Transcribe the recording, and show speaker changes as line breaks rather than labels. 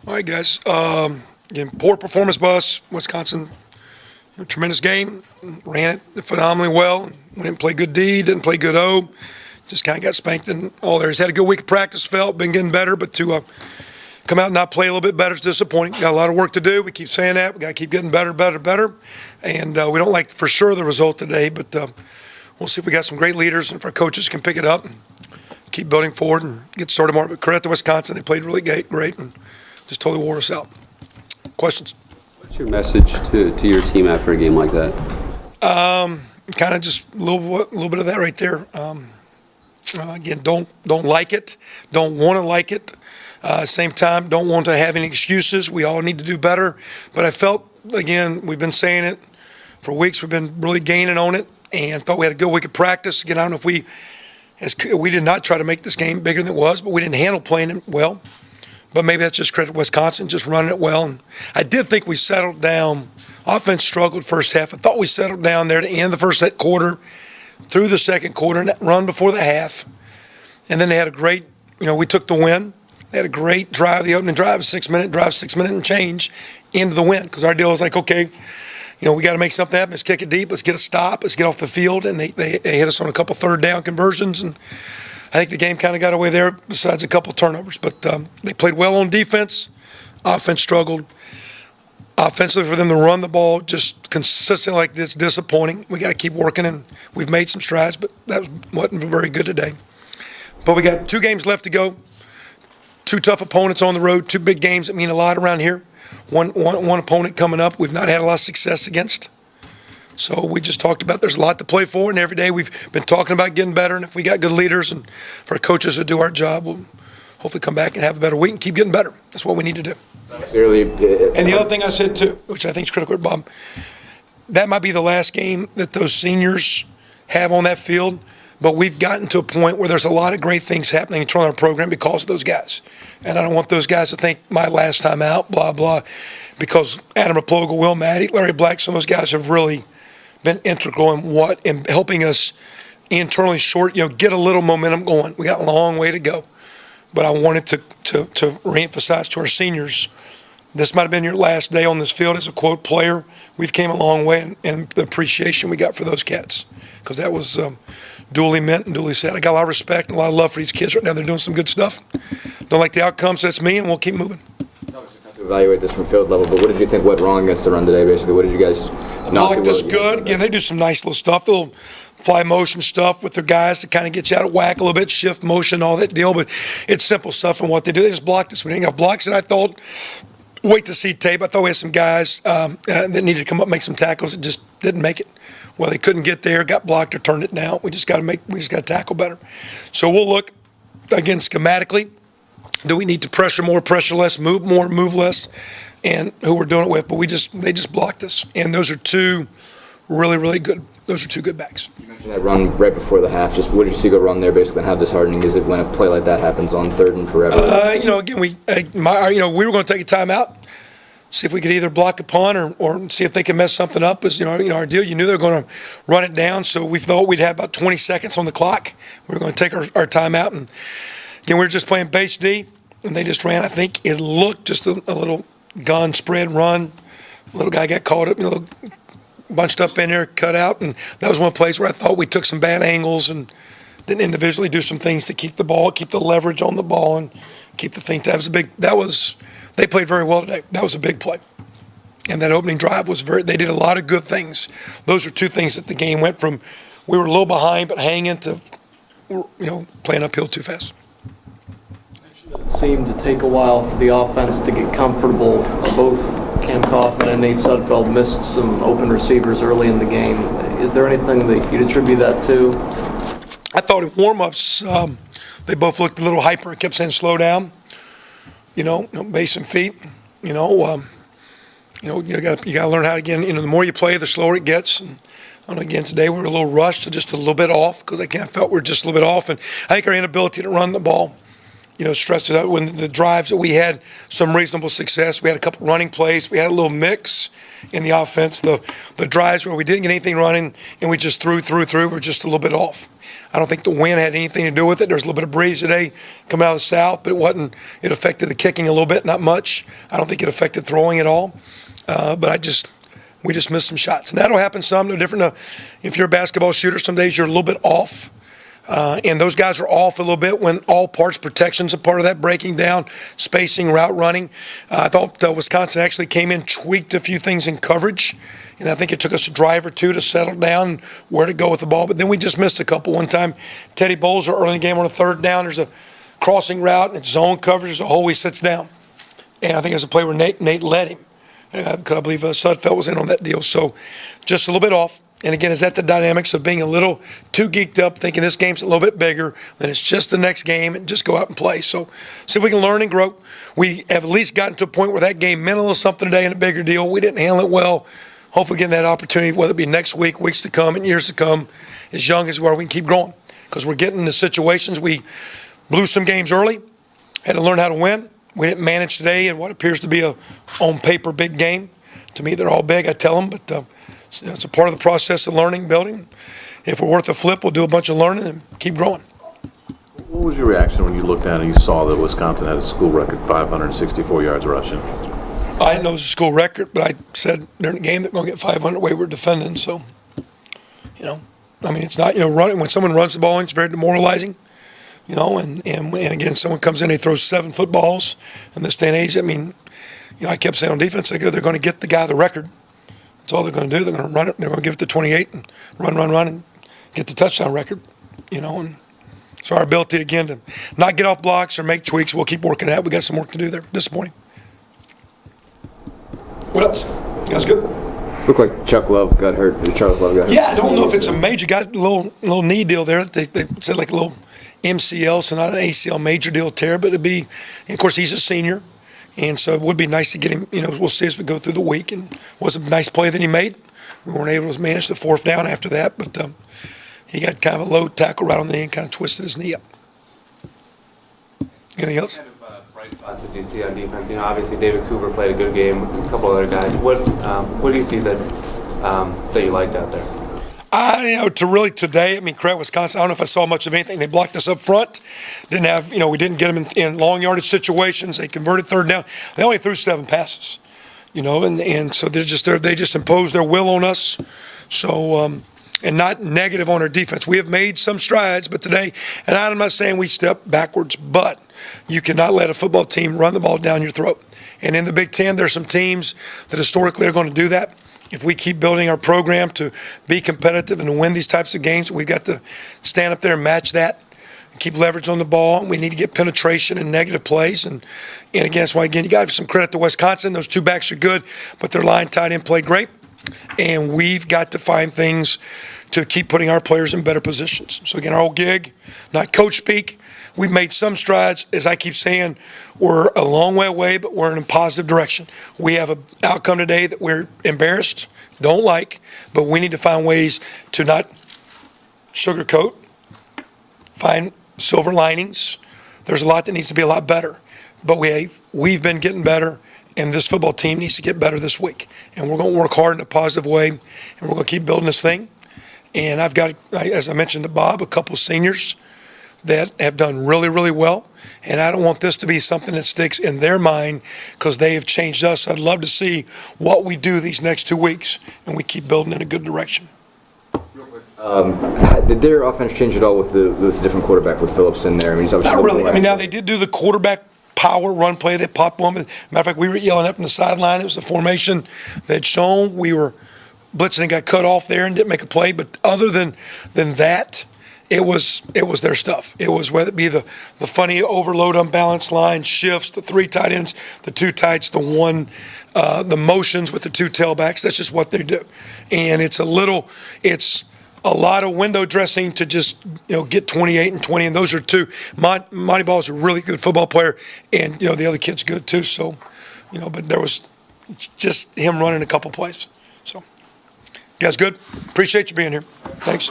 All right, guys. Again, poor performance by us. Wisconsin, tremendous game. Ran it phenomenally well. We didn't play good D, didn't play good O. Just kind of got spanked in all areas. Had a good week of practice, been getting better, but to come out and not play a little bit better is disappointing. Got a lot of work to do. We keep saying that. We got to keep getting better. And we don't like for sure the result today, but we'll see if we got some great leaders and if our coaches can pick it up and keep building forward and get started more. But credit to Wisconsin. They played really great and just totally wore us out. Questions?
What's your message to your team after a game like that?
Kind of just a little bit of that right there. Again, don't like it, don't want to like it. Same time, don't want to have any excuses. We all need to do better. But I felt, again, we've been saying it for weeks. We've been really gaining on it, and thought we had a good week of practice. Again, I don't know if we did not try to make this game bigger than it was, but we didn't handle playing it well. But maybe that's just credit to Wisconsin, just running it well. And I did think we settled down. Offense struggled first half. I thought we settled down there to end the first quarter, through the second quarter, and that run before the half. And then they had a great, we took the win. They had a great drive, the opening drive, 6 minute drive, 6 minute and change into the win. Because our deal was like, okay, we got to make something happen. Let's kick it deep. Let's get a stop. Let's get off the field. And they hit us on a couple third down conversions. And I think the game kind of got away there besides a couple turnovers. But they played well on defense. Offense struggled. Offensively, for them to run the ball just consistent like this, disappointing. We got to keep working, and we've made some strides, but that wasn't very good today. But we got 2 games left to go. 2 tough opponents on the road, 2 big games that mean a lot around here. One opponent coming up we've not had a lot of success against. So we just talked about there's a lot to play for, and every day we've been talking about getting better, and if we got good leaders and for our coaches to do our job, we'll hopefully come back and have a better week and keep getting better. That's what we need to do. And the other thing I said too, which I think is critical, Bob, that might be the last game that those seniors have on that field, but we've gotten to a point where there's a lot of great things happening in our program because of those guys. And I don't want those guys to think my last time out, blah, blah, because Adam Raploga, Will Maddie, Larry Black, some of those guys have really been integral in helping us internally get a little momentum going. We got a long way to go. But I wanted to reemphasize to our seniors, this might have been your last day on this field as a quote player. We've came a long way, and the appreciation we got for those cats, because that was duly meant and duly said. I got a lot of respect and a lot of love for these kids right now. They're doing some good stuff. Don't like the outcome, so that's me, and we'll keep moving.
It's obviously tough to evaluate this from field level, but what did you think went wrong against the run today, basically? What did you guys not do?
I like this good. Again, they do some nice little stuff. They'll fly motion stuff with their guys to kind of get you out of whack a little bit, shift motion, all that deal. But it's simple stuff and what they do. They just blocked us. We didn't have blocks, and I thought, wait to see tape. I thought we had some guys that needed to come up and make some tackles. It just didn't make it. Well, they couldn't get there, got blocked or turned it down. We just got to tackle better. So we'll look, again, schematically. Do we need to pressure more, pressure less, move more, move less, and who we're doing it with? But they just blocked us. And those are 2 really good. Those are 2 good backs.
You mentioned that run right before the half. Just what did you see go wrong there, basically, and how disheartening is it when a play like that happens on 3rd and forever?
Again, we were going to take a timeout, see if we could either block a punt or see if they could mess something up. As our deal, you knew they were going to run it down, so we thought we'd have about 20 seconds on the clock. We were going to take our timeout, and again, we were just playing base D, and they just ran. I think it looked just a little gun spread run. Little guy got caught up, bunched up in there, cut out, and that was one place where I thought we took some bad angles and didn't individually do some things to keep the ball, keep the leverage on the ball, and keep the thing. They played very well today. That was a big play. And that opening drive they did a lot of good things. Those are 2 things that the game went from, we were a little behind, but hanging to, playing uphill too fast.
It seemed to take a while for the offense to get comfortable. Both Cam Kaufman and Nate Sudfeld missed some open receivers early in the game. Is there anything that you'd attribute that to?
I thought in warm-ups, they both looked a little hyper. I kept saying slow down, base and feet. You got to learn how, again, the more you play, the slower it gets. And again, today we were a little rushed, just a little bit off, because I kind of felt we were just a little bit off. And I think our inability to run the ball, stressed it out. When the drives that we had some reasonable success, we had a couple running plays, we had a little mix in the offense. The drives where we didn't get anything running and we just threw, we're just a little bit off. I don't think the wind had anything to do with it. There was a little bit of breeze today coming out of the south, but it affected the kicking a little bit, not much. I don't think it affected throwing at all. But we just missed some shots. And that'll happen some. No different if you're a basketball shooter, some days you're a little bit off. And those guys are off a little bit when all parts protection's a part of that, breaking down, spacing, route running. I thought Wisconsin actually came in, tweaked a few things in coverage, and I think it took us a drive or two to settle down where to go with the ball. But then we just missed a couple. One time, Teddy Bowles, early in the game on a third down, there's a crossing route, and it's zone coverage, there's a hole, he sits down. And I think it was a play where Nate led him. Because I believe Sudfeld was in on that deal. So just a little bit off. And again, is that the dynamics of being a little too geeked up, thinking this game's a little bit bigger, then it's just the next game and just go out and play. So see if we can learn and grow. We have at least gotten to a point where that game meant a little something today and a bigger deal. We didn't handle it well. Hopefully getting that opportunity, whether it be next week, weeks to come, and years to come, as young as where we can keep growing. Because we're getting into situations. We blew some games early, had to learn how to win. We didn't manage today in what appears to be a on paper big game. To me, they're all big, I tell them, but it's a part of the process of learning, building. If we're worth a flip, we'll do a bunch of learning and keep growing.
What was your reaction when you looked down and you saw that Wisconsin had a school record 564 yards rushing?
I didn't know it was a school record, but I said during the game they're going to get 500 way we're defending. So, it's not, running when someone runs the ball, it's very demoralizing. And again, someone comes in, they throw 7 footballs in this day and age. I kept saying on defense, they're going to get the guy the record. That's all they're going to do. They're going to run it. They're going to give it to 28 and run, and get the touchdown record. And so our ability, again, to not get off blocks or make tweaks, we'll keep working at it. We got some work to do there. Disappointing. What else? That's good.
Looked like Chuck Love got hurt. Charles Love got hurt.
Yeah, I don't know if it's a major. Got a little knee deal there. They said like a little MCL, so not an ACL major deal tear, but it'd be. And of course, he's a senior. And so it would be nice to get him, we'll see as we go through the week. And it was a nice play that he made. We weren't able to manage the 4th down after that, but he got kind of a low tackle right on the knee and kind of twisted his knee up. Anything else?
What kind of bright spots did you see on defense? Obviously David Cooper played a good game, a couple other guys. What do you see that you liked out there?
Today, Craig, Wisconsin, I don't know if I saw much of anything. They blocked us up front. Didn't have, we didn't get them in long yardage situations. They converted 3rd down. They only threw 7 passes, and so they just imposed their will on us. So, and not negative on our defense. We have made some strides, but today, and I'm not saying we stepped backwards, but you cannot let a football team run the ball down your throat. And in the Big Ten, there's some teams that historically are going to do that. If we keep building our program to be competitive and to win these types of games, we've got to stand up there and match that and keep leverage on the ball. We need to get penetration and negative plays. And again, that's why, again, you got to give some credit to Wisconsin. Those 2 backs are good, but their line tight end played great. And we've got to find things to keep putting our players in better positions. So, again, our whole gig, not coach speak, we've made some strides. As I keep saying, we're a long way away, but we're in a positive direction. We have an outcome today that we're embarrassed, don't like, but we need to find ways to not sugarcoat, find silver linings. There's a lot that needs to be a lot better, but we've been getting better, and this football team needs to get better this week. And we're going to work hard in a positive way, and we're going to keep building this thing. And I've got, as I mentioned to Bob, a couple seniors that have done really, really well. And I don't want this to be something that sticks in their mind because they have changed us. I'd love to see what we do these next 2 weeks, and we keep building in a good direction.
Did their offense change at all with the different quarterback with Phillips in there? He's obviously
Not really. Now they did do the quarterback power run play. They popped one. Matter of fact, we were yelling up from the sideline. It was the formation they'd shown. We were blitzing and got cut off there and didn't make a play. But other than that, it was their stuff. It was whether it be the funny overload unbalanced line shifts, the 3 tight ends, the 2 tights, the 1, the motions with the 2 tailbacks. That's just what they do. And it's a lot of window dressing to just get 28 and 20, and those are 2. Monty Ball is a really good football player, and the other kid's good too. So, but there was just him running a couple plays. So, you guys good? Appreciate you being here. Thanks.